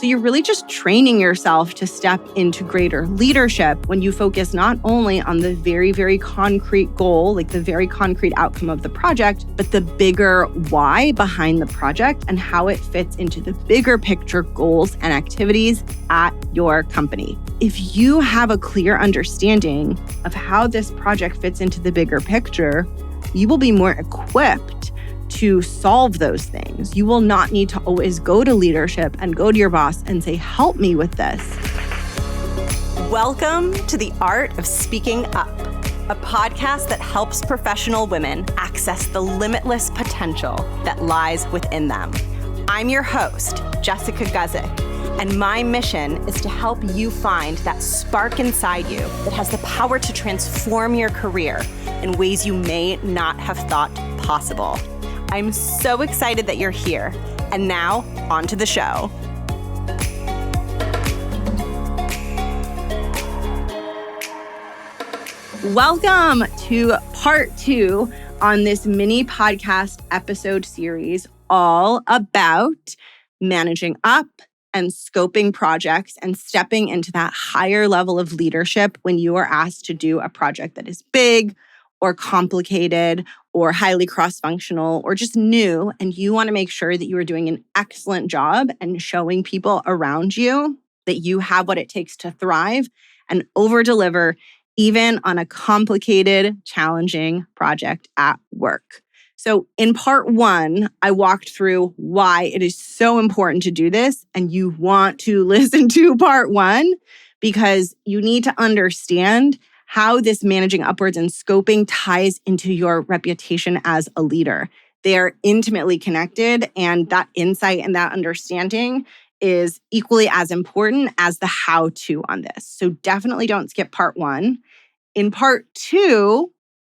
So you're really just training yourself to step into greater leadership when you focus not only on the very, very concrete goal, like the very concrete outcome of the project, but the bigger why behind the project and how it fits into the bigger picture goals and activities at your company. If you have a clear understanding of how this project fits into the bigger picture, you will be more equipped to solve those things. You will not need to always go to leadership and go to your boss and say, help me with this. Welcome to The Art of Speaking Up, a podcast that helps professional women access the limitless potential that lies within them. I'm your host, Jessica Guzik, and my mission is to help you find that spark inside you that has the power to transform your career in ways you may not have thought possible. I'm so excited that you're here. And now, on to the show. Welcome to part 2 on this mini podcast episode series, all about managing up and scoping projects and stepping into that higher level of leadership when you are asked to do a project that is big or complicated or highly cross-functional or just new, and you want to make sure that you are doing an excellent job and showing people around you that you have what it takes to thrive and over-deliver even on a complicated, challenging project at work. So in part 1, I walked through why it is so important to do this, and you want to listen to part 1 because you need to understand how this managing upwards and scoping ties into your reputation as a leader. They are intimately connected, and that insight and that understanding is equally as important as the how-to on this. So definitely don't skip part 1. In part 2,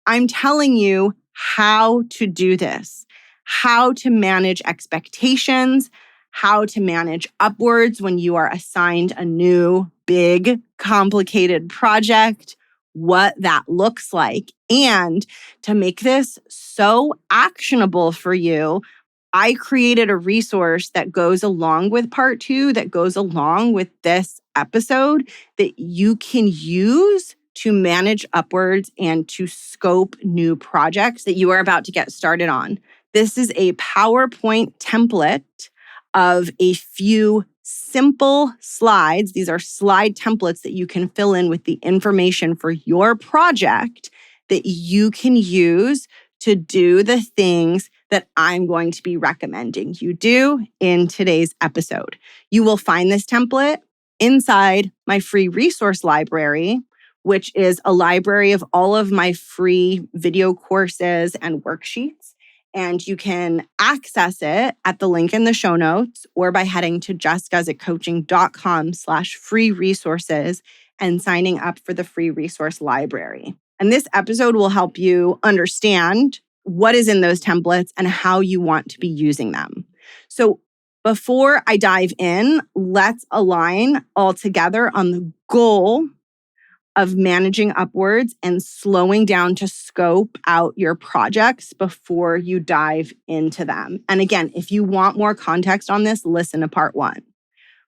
I'm telling you how to do this, how to manage expectations, how to manage upwards when you are assigned a new, big, complicated project, what that looks like. And to make this so actionable for you, I created a resource that goes along with part 2, that goes along with this episode that you can use to manage upwards and to scope new projects that you are about to get started on. This is a PowerPoint template of a few simple slides. These are slide templates that you can fill in with the information for your project that you can use to do the things that I'm going to be recommending you do in today's episode. You will find this template inside my free resource library, which is a library of all of my free video courses and worksheets. And you can access it at the link in the show notes or by heading to jessguzikcoaching.com/free resources and signing up for the free resource library. And this episode will help you understand what is in those templates and how you want to be using them. So before I dive in, let's align all together on the goal of managing upwards and slowing down to scope out your projects before you dive into them. And again, if you want more context on this, listen to part 1.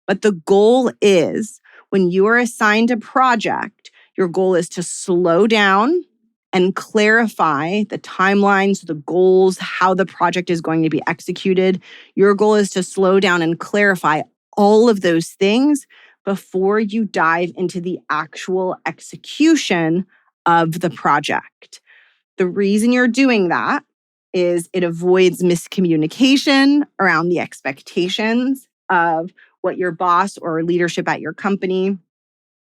But the goal is when you are assigned a project, your goal is to slow down and clarify the timelines, the goals, how the project is going to be executed. Your goal is to slow down and clarify all of those things before you dive into the actual execution of the project. The reason you're doing that is it avoids miscommunication around the expectations of what your boss or leadership at your company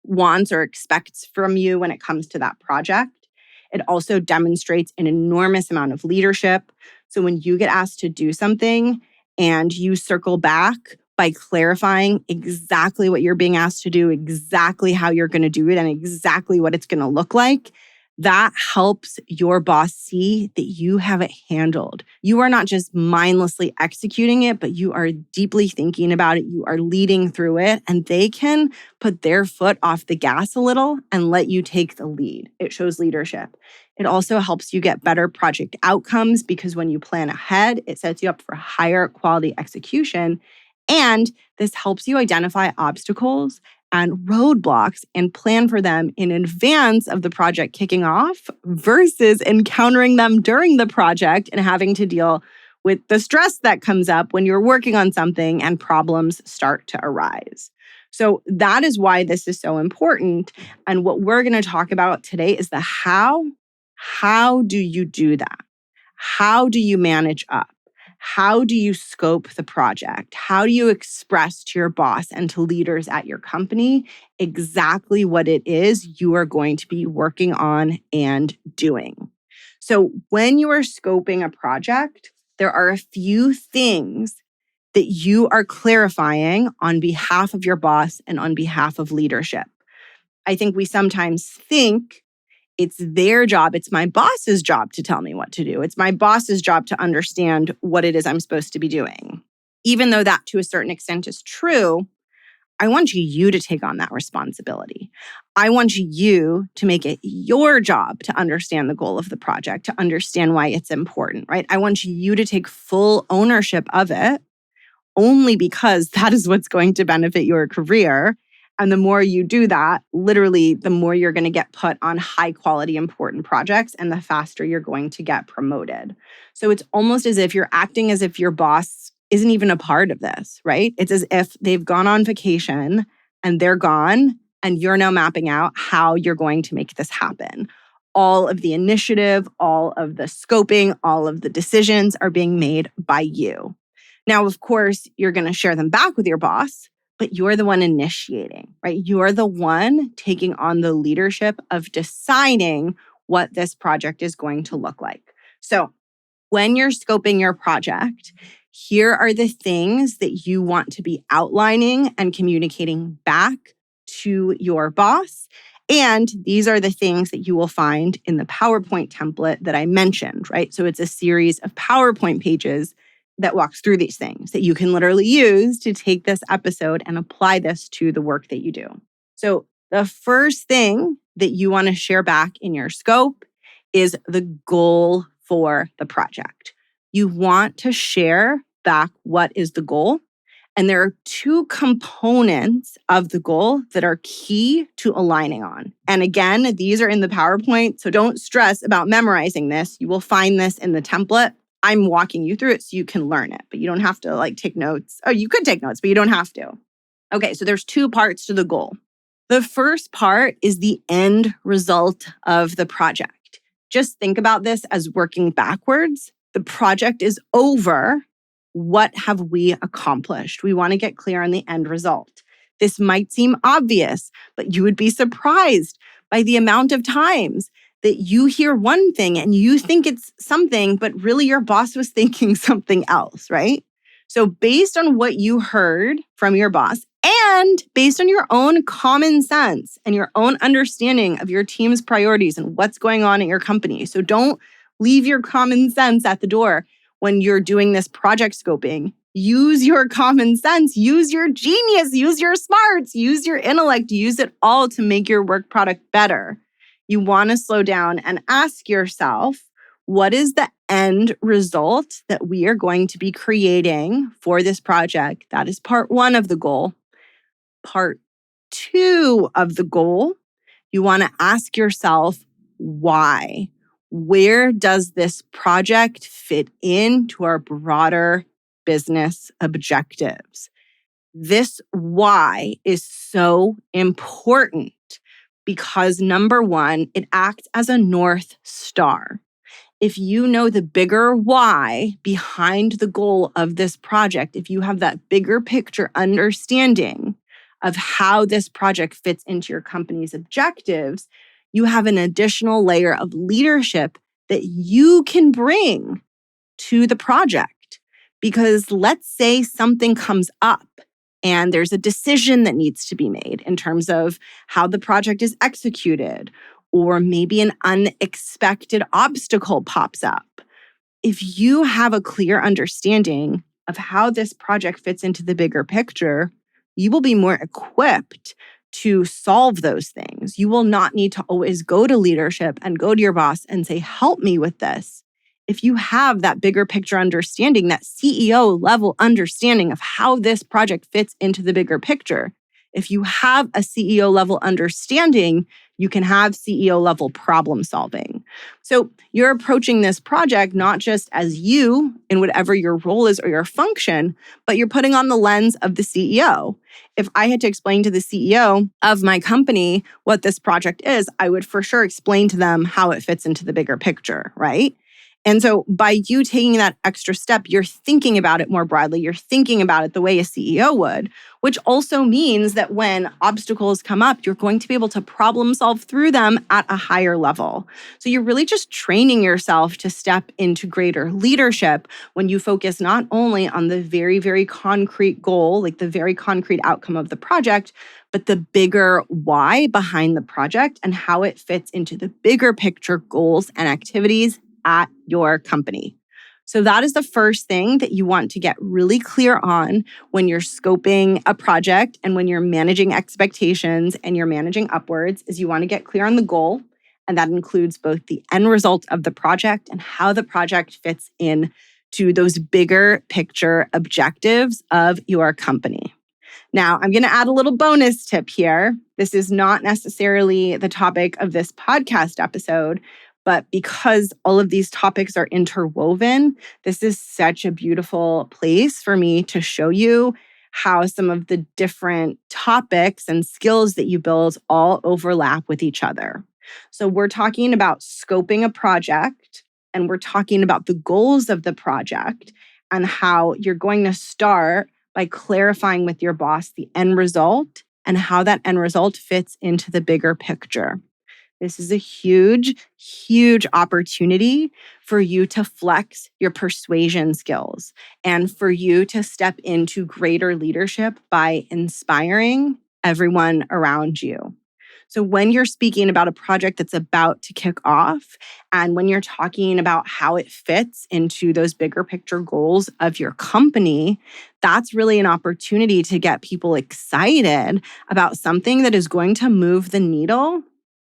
wants or expects from you when it comes to that project. It also demonstrates an enormous amount of leadership. So when you get asked to do something and you circle back by clarifying exactly what you're being asked to do, exactly how you're going to do it, and exactly what it's going to look like, that helps your boss see that you have it handled. You are not just mindlessly executing it, but you are deeply thinking about it. You are leading through it, and they can put their foot off the gas a little and let you take the lead. It shows leadership. It also helps you get better project outcomes because when you plan ahead, it sets you up for higher quality execution. And this helps you identify obstacles and roadblocks and plan for them in advance of the project kicking off versus encountering them during the project and having to deal with the stress that comes up when you're working on something and problems start to arise. So that is why this is so important. And what we're going to talk about today is the how. How do you do that? How do you manage up? How do you scope the project? How do you express to your boss and to leaders at your company exactly what it is you are going to be working on and doing? So when you are scoping a project, there are a few things that you are clarifying on behalf of your boss and on behalf of leadership. I think we sometimes think it's their job, it's my boss's job to tell me what to do. It's my boss's job to understand what it is I'm supposed to be doing. Even though that to a certain extent is true, I want you to take on that responsibility. I want you to make it your job to understand the goal of the project, to understand why it's important, right? I want you to take full ownership of it only because that is what's going to benefit your career. And the more you do that, literally, the more you're going to get put on high quality, important projects and the faster you're going to get promoted. So it's almost as if you're acting as if your boss isn't even a part of this, right? It's as if they've gone on vacation and they're gone and you're now mapping out how you're going to make this happen. All of the initiative, all of the scoping, all of the decisions are being made by you. Now, of course, you're going to share them back with your boss, but you're the one initiating, right? You're the one taking on the leadership of deciding what this project is going to look like. So when you're scoping your project, here are the things that you want to be outlining and communicating back to your boss. And these are the things that you will find in the PowerPoint template that I mentioned, right? So it's a series of PowerPoint pages that walks through these things that you can literally use to take this episode and apply this to the work that you do. So the first thing that you want to share back in your scope is the goal for the project. You want to share back what is the goal. And there are two components of the goal that are key to aligning on. And again, these are in the PowerPoint, so don't stress about memorizing this. You will find this in the template. I'm walking you through it so you can learn it, but you don't have to take notes. Oh, you could take notes, but you don't have to. Okay, so there's two parts to the goal. The first part is the end result of the project. Just think about this as working backwards. The project is over. What have we accomplished? We want to get clear on the end result. This might seem obvious, but you would be surprised by the amount of times that you hear one thing and you think it's something, but really your boss was thinking something else, right? So based on what you heard from your boss and based on your own common sense and your own understanding of your team's priorities and what's going on at your company. So don't leave your common sense at the door when you're doing this project scoping. Use your common sense, use your genius, use your smarts, use your intellect, use it all to make your work product better. You want to slow down and ask yourself, what is the end result that we are going to be creating for this project? That is part one of the goal. Part two of the goal, you want to ask yourself, why? Where does this project fit into our broader business objectives? This why is so important because number one, it acts as a North Star. If you know the bigger why behind the goal of this project, if you have that bigger picture understanding of how this project fits into your company's objectives, you have an additional layer of leadership that you can bring to the project. Because let's say something comes up and there's a decision that needs to be made in terms of how the project is executed, or maybe an unexpected obstacle pops up. If you have a clear understanding of how this project fits into the bigger picture, you will be more equipped to solve those things. You will not need to always go to leadership and go to your boss and say, help me with this. if you have that bigger picture understanding, that CEO level understanding of how this project fits into the bigger picture, if you have a CEO level understanding, you can have CEO level problem solving. So you're approaching this project not just as you in whatever your role is or your function, but you're putting on the lens of the CEO. If I had to explain to the CEO of my company what this project is, I would for sure explain to them how it fits into the bigger picture, right? And so by you taking that extra step, you're thinking about it more broadly. You're thinking about it the way a CEO would, which also means that when obstacles come up, you're going to be able to problem solve through them at a higher level. So you're really just training yourself to step into greater leadership when you focus not only on the very, very concrete goal, like the very concrete outcome of the project, but the bigger why behind the project and how it fits into the bigger picture goals and activities at your company. So that is the first thing that you want to get really clear on when you're scoping a project and when you're managing expectations and you're managing upwards, is you want to get clear on the goal. And that includes both the end result of the project and how the project fits in to those bigger picture objectives of your company. Now, I'm going to add a little bonus tip here. This is not necessarily the topic of this podcast episode, but because all of these topics are interwoven, this is such a beautiful place for me to show you how some of the different topics and skills that you build all overlap with each other. So we're talking about scoping a project, and we're talking about the goals of the project and how you're going to start by clarifying with your boss the end result and how that end result fits into the bigger picture. This is a huge, huge opportunity for you to flex your persuasion skills and for you to step into greater leadership by inspiring everyone around you. So when you're speaking about a project that's about to kick off, and when you're talking about how it fits into those bigger picture goals of your company, that's really an opportunity to get people excited about something that is going to move the needle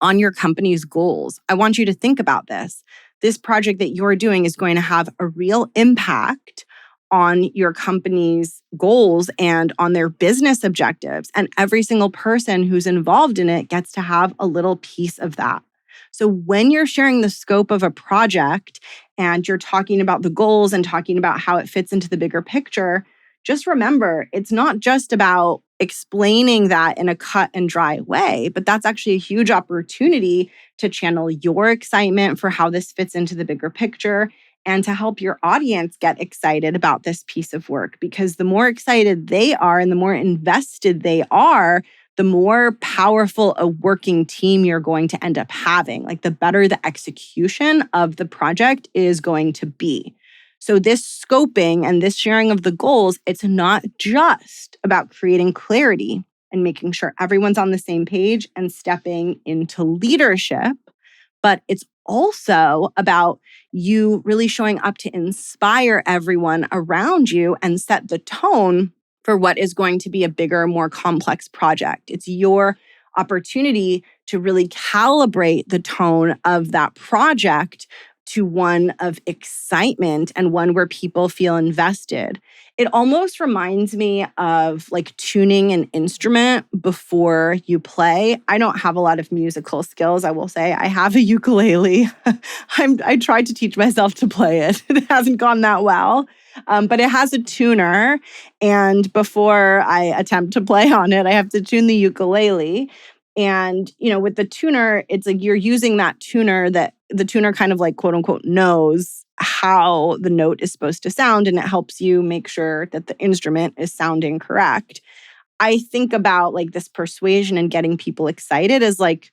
on your company's goals. I want you to think about this. This project that you're doing is going to have a real impact on your company's goals and on their business objectives. And every single person who's involved in it gets to have a little piece of that. So when you're sharing the scope of a project and you're talking about the goals and talking about how it fits into the bigger picture, just remember, it's not just about explaining that in a cut and dry way, but that's actually a huge opportunity to channel your excitement for how this fits into the bigger picture and to help your audience get excited about this piece of work. Because the more excited they are and the more invested they are, the more powerful a working team you're going to end up having. Like the better the execution of the project is going to be. So this scoping and this sharing of the goals, it's not just about creating clarity and making sure everyone's on the same page and stepping into leadership, but it's also about you really showing up to inspire everyone around you and set the tone for what is going to be a bigger, more complex project. It's your opportunity to really calibrate the tone of that project to one of excitement and one where people feel invested. It almost reminds me of like tuning an instrument before you play. I don't have a lot of musical skills, I will say. I have a ukulele. I tried to teach myself to play it. It hasn't gone that well. But it has a tuner. And before I attempt to play on it, I have to tune the ukulele. And, with the tuner, it's like you're using that tuner that the tuner kind of like, quote unquote, knows how the note is supposed to sound. And it helps you make sure that the instrument is sounding correct. I think about like this persuasion and getting people excited as like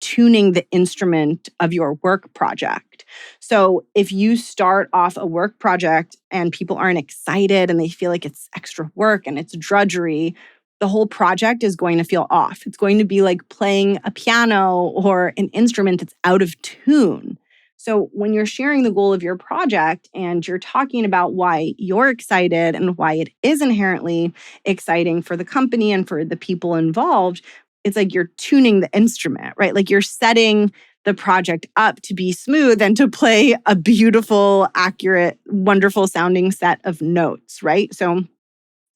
tuning the instrument of your work project. So if you start off a work project and people aren't excited and they feel like it's extra work and it's drudgery, the whole project is going to feel off. It's going to be like playing a piano or an instrument that's out of tune. So when you're sharing the goal of your project and you're talking about why you're excited and why it is inherently exciting for the company and for the people involved, it's like you're tuning the instrument, right? Like you're setting the project up to be smooth and to play a beautiful, accurate, wonderful sounding set of notes, right? So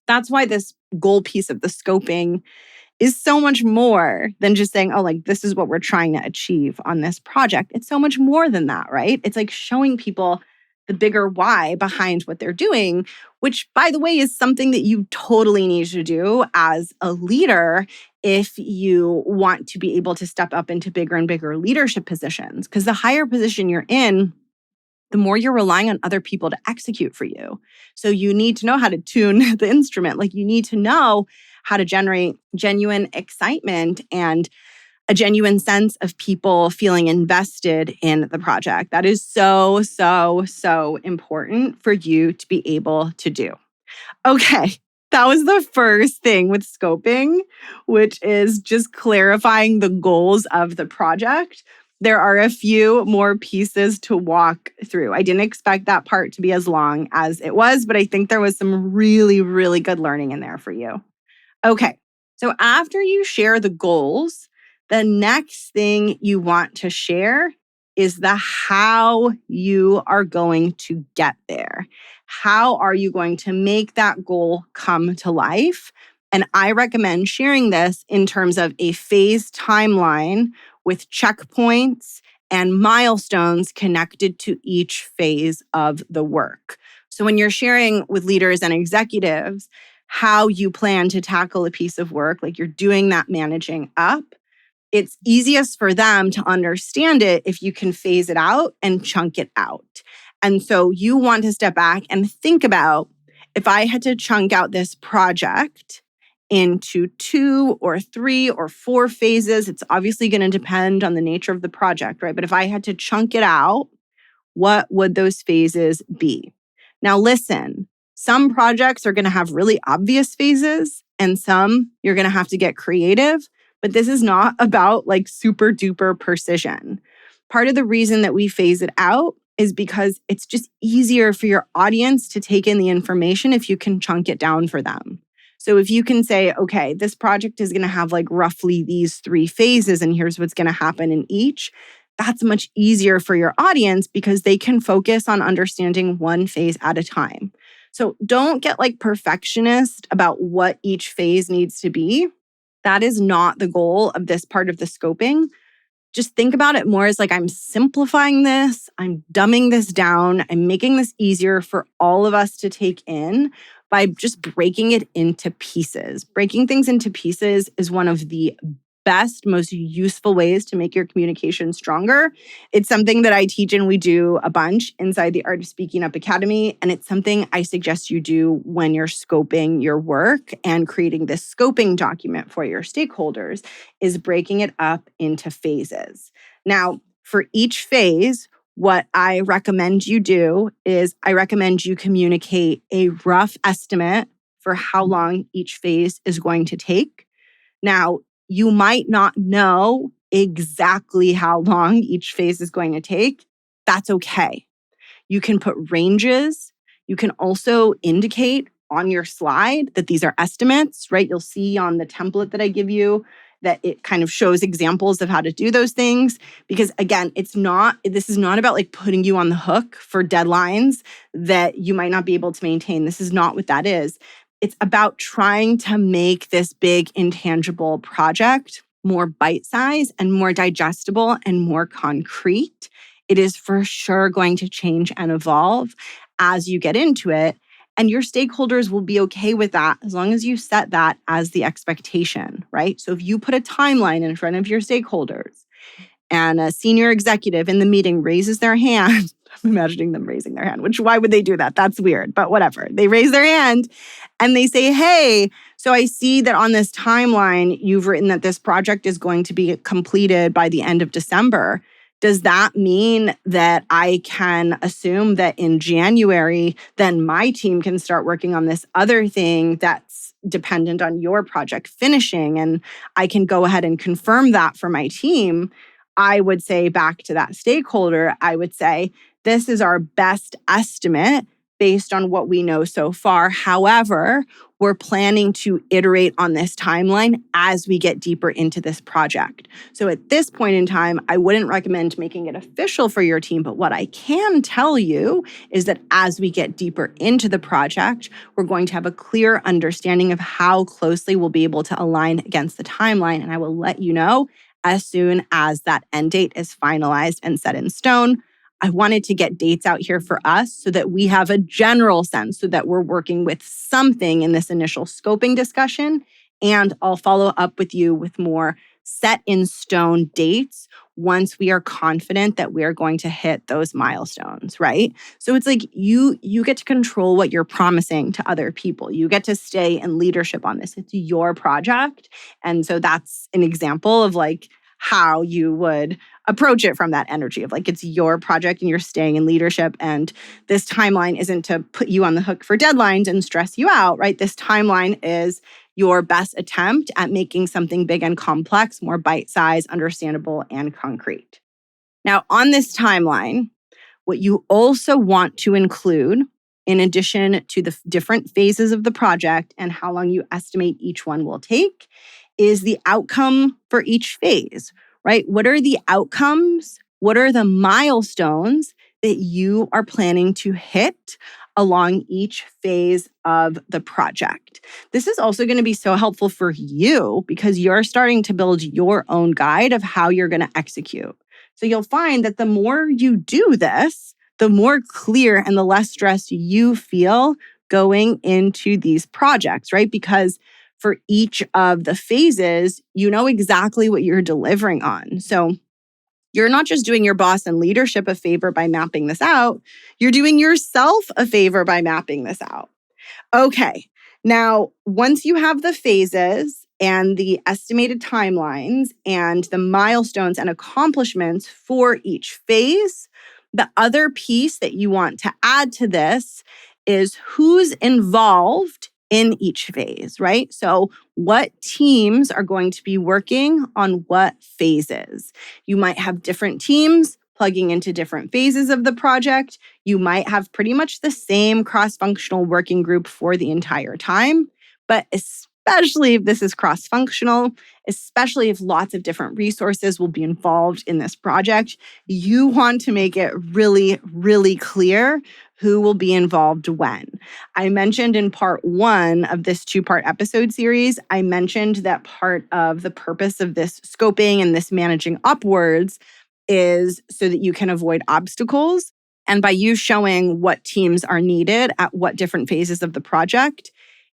that's why this goal piece of the scoping is so much more than just saying, oh, like, this is what we're trying to achieve on this project. It's so much more than that, right? It's like showing people the bigger why behind what they're doing, which, by the way, is something that you totally need to do as a leader if you want to be able to step up into bigger and bigger leadership positions. Because the higher position you're in, the more you're relying on other people to execute for you. So you need to know how to tune the instrument. Like, you need to know how to generate genuine excitement and a genuine sense of people feeling invested in the project. That is so, so, so important for you to be able to do. Okay, that was the first thing with scoping, which is just clarifying the goals of the project. There are a few more pieces to walk through. I didn't expect that part to be as long as it was, but I think there was some really, really good learning in there for you. Okay, so after you share the goals, the next thing you want to share is the how you are going to get there. How are you going to make that goal come to life? And I recommend sharing this in terms of a phase timeline with checkpoints and milestones connected to each phase of the work. So when you're sharing with leaders and executives how you plan to tackle a piece of work, like you're doing that managing up, it's easiest for them to understand it if you can phase it out and chunk it out. And so you want to step back and think about, if I had to chunk out this project into 2 or 3 or 4 phases, it's obviously going to depend on the nature of the project, right? But if I had to chunk it out, what would those phases be? Now, listen, some projects are going to have really obvious phases, and some you're going to have to get creative. But this is not about like super duper precision. Part of the reason that we phase it out is because it's just easier for your audience to take in the information if you can chunk it down for them. So if you can say, okay, this project is going to have like roughly these 3 phases, and here's what's going to happen in each, that's much easier for your audience because they can focus on understanding one phase at a time. So don't get like perfectionist about what each phase needs to be. That is not the goal of this part of the scoping. Just think about it more as like, I'm simplifying this, I'm dumbing this down, I'm making this easier for all of us to take in by just breaking it into pieces. Breaking things into pieces is one of the best, most useful ways to make your communication stronger. It's something that I teach and we do a bunch inside the Art of Speaking Up Academy. And it's something I suggest you do when you're scoping your work and creating this scoping document for your stakeholders, is breaking it up into phases. Now, for each phase, what I recommend you do is I recommend you communicate a rough estimate for how long each phase is going to take. Now, you might not know exactly how long each phase is going to take. That's okay. You can put ranges. You can also indicate on your slide that these are estimates, right? You'll see on the template that I give you that it kind of shows examples of how to do those things. Because again, this is not about like putting you on the hook for deadlines that you might not be able to maintain. This is not what that is. It's about trying to make this big intangible project more bite-sized and more digestible and more concrete. It is for sure going to change and evolve as you get into it. And your stakeholders will be okay with that as long as you set that as the expectation, right? So if you put a timeline in front of your stakeholders and a senior executive in the meeting raises their hand, I'm imagining them raising their hand, which why would they do that? That's weird, but whatever. They raise their hand and they say, hey, so I see that on this timeline, you've written that this project is going to be completed by the end of December. Does that mean that I can assume that in January, then my team can start working on this other thing that's dependent on your project finishing, and I can go ahead and confirm that for my team? I would say back to that stakeholder, I would say, this is our best estimate based on what we know so far. However, we're planning to iterate on this timeline as we get deeper into this project. So at this point in time, I wouldn't recommend making it official for your team, but what I can tell you is that as we get deeper into the project, we're going to have a clear understanding of how closely we'll be able to align against the timeline, and I will let you know as soon as that end date is finalized and set in stone. I wanted to get dates out here for us so that we have a general sense, so that we're working with something in this initial scoping discussion. And I'll follow up with you with more set in stone dates once we are confident that we are going to hit those milestones, right? So it's like you get to control what you're promising to other people. You get to stay in leadership on this. It's your project. And so that's an example of like how you would approach it from that energy of like, it's your project and you're staying in leadership. And this timeline isn't to put you on the hook for deadlines and stress you out, right? This timeline is your best attempt at making something big and complex more bite-sized, understandable, and concrete. Now, on this timeline, what you also want to include, in addition to the different phases of the project and how long you estimate each one will take, is the outcome for each phase, right? What are the outcomes? What are the milestones that you are planning to hit along each phase of the project? This is also going to be so helpful for you because you're starting to build your own guide of how you're going to execute. So you'll find that the more you do this, the more clear and the less stressed you feel going into these projects, right? Because for each of the phases, you know exactly what you're delivering on. So you're not just doing your boss and leadership a favor by mapping this out, you're doing yourself a favor by mapping this out. Okay, now once you have the phases and the estimated timelines and the milestones and accomplishments for each phase, the other piece that you want to add to this is who's involved in each phase, right? So what teams are going to be working on what phases? You might have different teams plugging into different phases of the project. You might have pretty much the same cross-functional working group for the entire time, but especially if this is cross-functional, especially if lots of different resources will be involved in this project, you want to make it really, really clear who will be involved when. I mentioned in part 1 of this 2-part episode series, I mentioned that part of the purpose of this scoping and this managing upwards is so that you can avoid obstacles. And by you showing what teams are needed at what different phases of the project,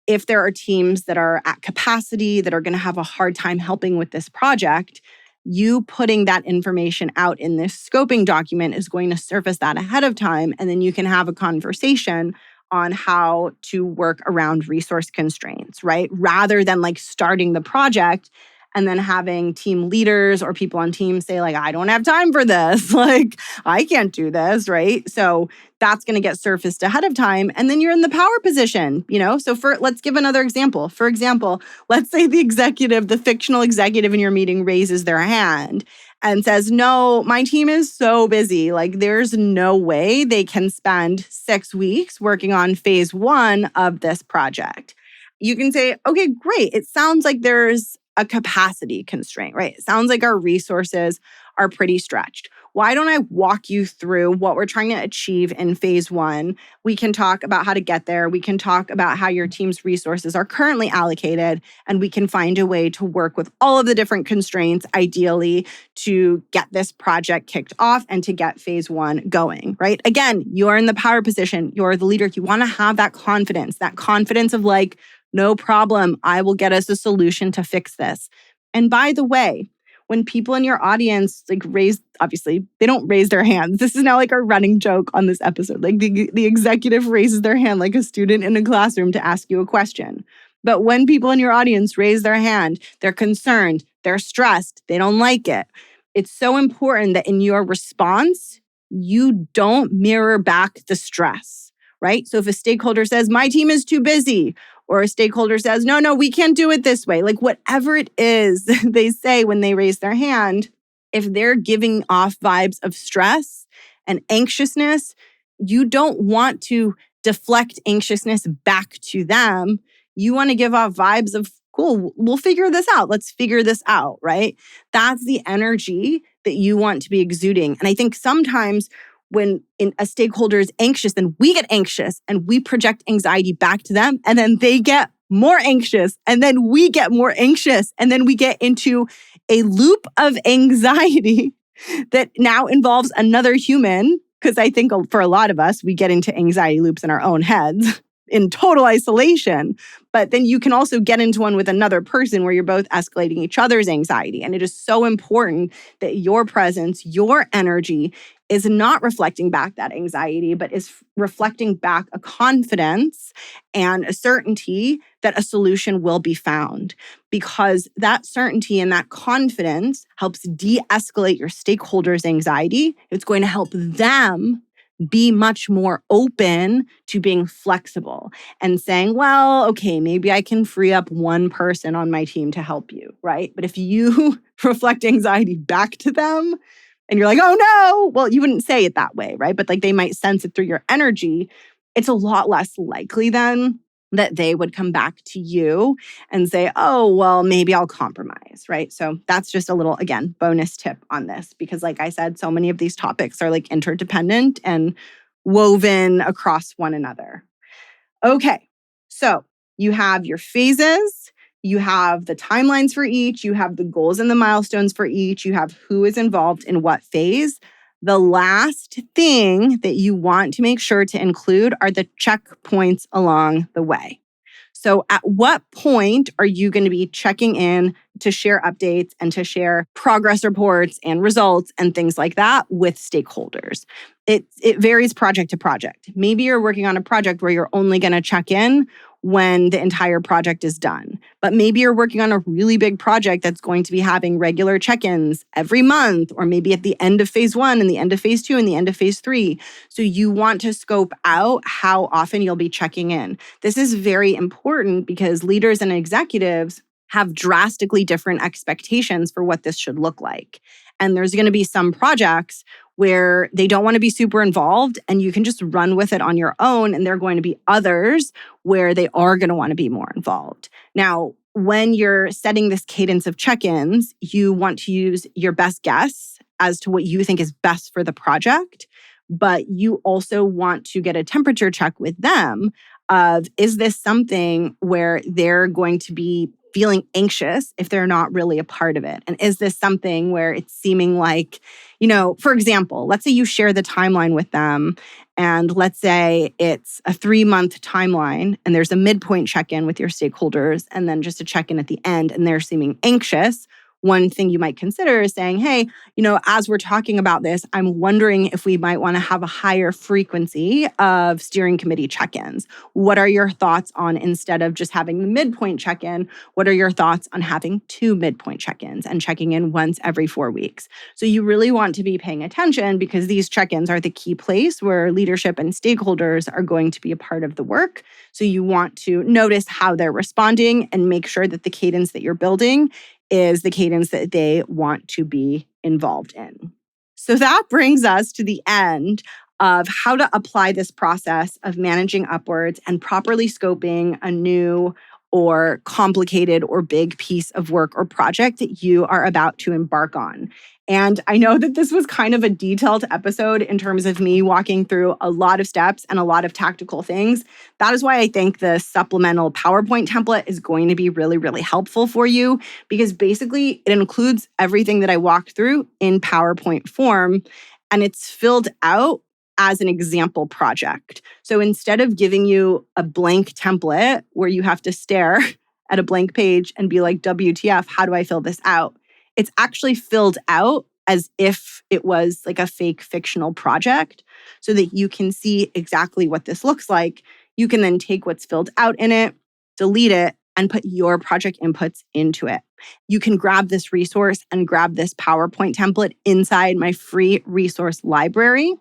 if there are teams that are at capacity, that are going to have a hard time helping with this project, you putting that information out in this scoping document is going to surface that ahead of time. And then you can have a conversation on how to work around resource constraints, right? Rather than like starting the project and then having team leaders or people on teams say like, I don't have time for this. Like, I can't do this, right? So that's going to get surfaced ahead of time. And then you're in the power position, you know? So let's give another example. For example, let's say the fictional executive in your meeting raises their hand and says, no, my team is so busy. Like, there's no way they can spend 6 weeks working on phase 1 of this project. You can say, okay, great. It sounds like there's a capacity constraint, right? It sounds like our resources are pretty stretched. Why don't I walk you through what we're trying to achieve in phase 1? We can talk about how to get there. We can talk about how your team's resources are currently allocated, and we can find a way to work with all of the different constraints, ideally, to get this project kicked off and to get phase 1 going, right? Again, you're in the power position. You're the leader. You want to have that confidence of like, no problem, I will get us a solution to fix this. And by the way, when people in your audience like obviously, they don't raise their hands. This is now like a running joke on this episode. Like the executive raises their hand like a student in a classroom to ask you a question. But when people in your audience raise their hand, they're concerned, they're stressed, they don't like it. It's so important that in your response, you don't mirror back the stress, right? So if a stakeholder says, my team is too busy, or a stakeholder says, no, we can't do it this way. Like whatever it is they say when they raise their hand, if they're giving off vibes of stress and anxiousness, you don't want to deflect anxiousness back to them, you want to give off vibes of, cool, we'll figure this out. Let's figure this out, right? That's the energy that you want to be exuding. And I think sometimes when a stakeholder is anxious, then we get anxious and we project anxiety back to them. And then they get more anxious. And then we get more anxious. And then we get into a loop of anxiety that now involves another human. Because I think for a lot of us, we get into anxiety loops in our own heads in total isolation. But then you can also get into one with another person where you're both escalating each other's anxiety. And it is so important that your presence, your energy is not reflecting back that anxiety, but is reflecting back a confidence and a certainty that a solution will be found. Because that certainty and that confidence helps de-escalate your stakeholders' anxiety. It's going to help them be much more open to being flexible and saying, well, okay, maybe I can free up one person on my team to help you, right? But if you reflect anxiety back to them and you're like, oh no, well, you wouldn't say it that way, right? But like they might sense it through your energy. It's a lot less likely then that they would come back to you and say, oh, well, maybe I'll compromise, right? So that's just a little, again, bonus tip on this, because like I said, so many of these topics are like interdependent and woven across one another. Okay, so you have your phases, you have the timelines for each, you have the goals and the milestones for each, you have who is involved in what phase. The last thing that you want to make sure to include are the checkpoints along the way. So at what point are you going to be checking in to share updates and to share progress reports and results and things like that with stakeholders? It varies project to project. Maybe you're working on a project where you're only going to check in when the entire project is done. But maybe you're working on a really big project that's going to be having regular check-ins every month, or maybe at the end of phase 1 and the end of phase 2 and the end of phase 3. So you want to scope out how often you'll be checking in. This is very important because leaders and executives have drastically different expectations for what this should look like. And there's going to be some projects where they don't want to be super involved and you can just run with it on your own. And there are going to be others where they are going to want to be more involved. Now, when you're setting this cadence of check-ins, you want to use your best guess as to what you think is best for the project. But you also want to get a temperature check with them of, is this something where they're going to be feeling anxious if they're not really a part of it? And is this something where it's seeming like, for example, let's say you share the timeline with them and let's say it's a 3-month timeline and there's a midpoint check-in with your stakeholders and then just a check-in at the end and they're seeming anxious. One thing you might consider is saying, hey, as we're talking about this, I'm wondering if we might want to have a higher frequency of steering committee check-ins. What are your thoughts on, instead of just having the midpoint check-in, what are your thoughts on having 2 midpoint check-ins and checking in once every 4 weeks? So you really want to be paying attention because these check-ins are the key place where leadership and stakeholders are going to be a part of the work. So you want to notice how they're responding and make sure that the cadence that you're building is the cadence that they want to be involved in. So that brings us to the end of how to apply this process of managing upwards and properly scoping a new or complicated or big piece of work or project that you are about to embark on. And I know that this was kind of a detailed episode in terms of me walking through a lot of steps and a lot of tactical things. That is why I think the supplemental PowerPoint template is going to be really, really helpful for you, because basically it includes everything that I walked through in PowerPoint form, and it's filled out as an example project. So instead of giving you a blank template where you have to stare at a blank page and be like, WTF, how do I fill this out? It's actually filled out as if it was like a fake fictional project so that you can see exactly what this looks like. You can then take what's filled out in it, delete it, and put your project inputs into it. You can grab this resource and grab this PowerPoint template inside my free resource library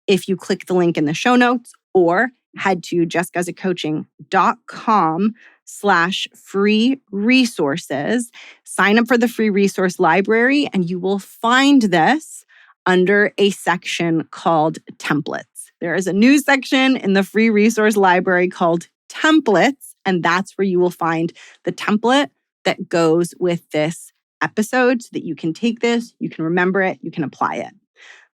if you click the link in the show notes, or head to jessicasaccoaching.com/free resources. Sign up for the free resource library, and you will find this under a section called templates. there is a new section in the free resource library called templates, and that's where you will find the template that goes with this episode so that you can take this, you can remember it, you can apply it.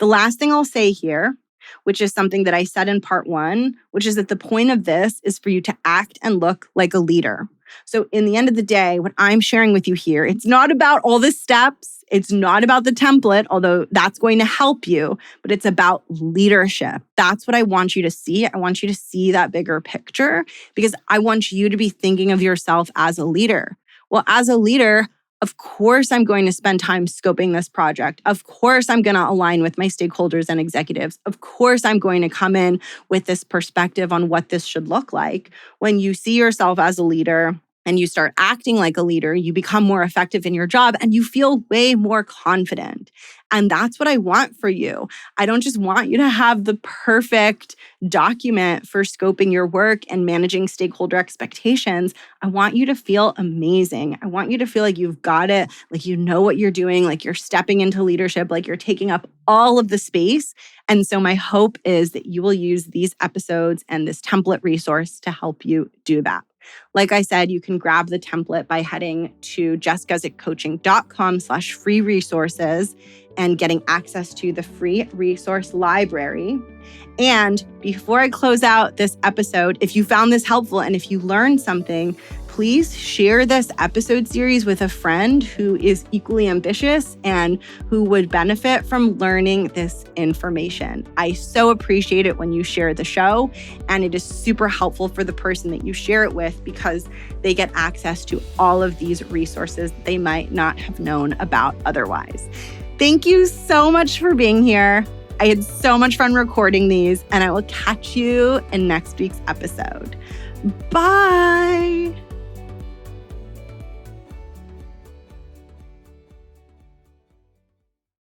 The last thing I'll say here, which is something that I said in part 1, which is that the point of this is for you to act and look like a leader. So in the end of the day, what I'm sharing with you here, it's not about all the steps. It's not about the template, although that's going to help you, but it's about leadership. That's what I want you to see. I want you to see that bigger picture because I want you to be thinking of yourself as a leader. Well, as a leader, of course, I'm going to spend time scoping this project. Of course, I'm going to align with my stakeholders and executives. Of course, I'm going to come in with this perspective on what this should look like. When you see yourself as a leader and you start acting like a leader, you become more effective in your job and you feel way more confident. And that's what I want for you. I don't just want you to have the perfect document for scoping your work and managing stakeholder expectations. I want you to feel amazing. I want you to feel like you've got it, like you know what you're doing, like you're stepping into leadership, like you're taking up all of the space. And so my hope is that you will use these episodes and this template resource to help you do that. Like I said, you can grab the template by heading to jessguzikcoaching.com/free resources and getting access to the free resource library. And before I close out this episode, if you found this helpful and if you learned something, please share this episode series with a friend who is equally ambitious and who would benefit from learning this information. I so appreciate it when you share the show, and it is super helpful for the person that you share it with because they get access to all of these resources they might not have known about otherwise. Thank you so much for being here. I had so much fun recording these, and I will catch you in next week's episode. Bye.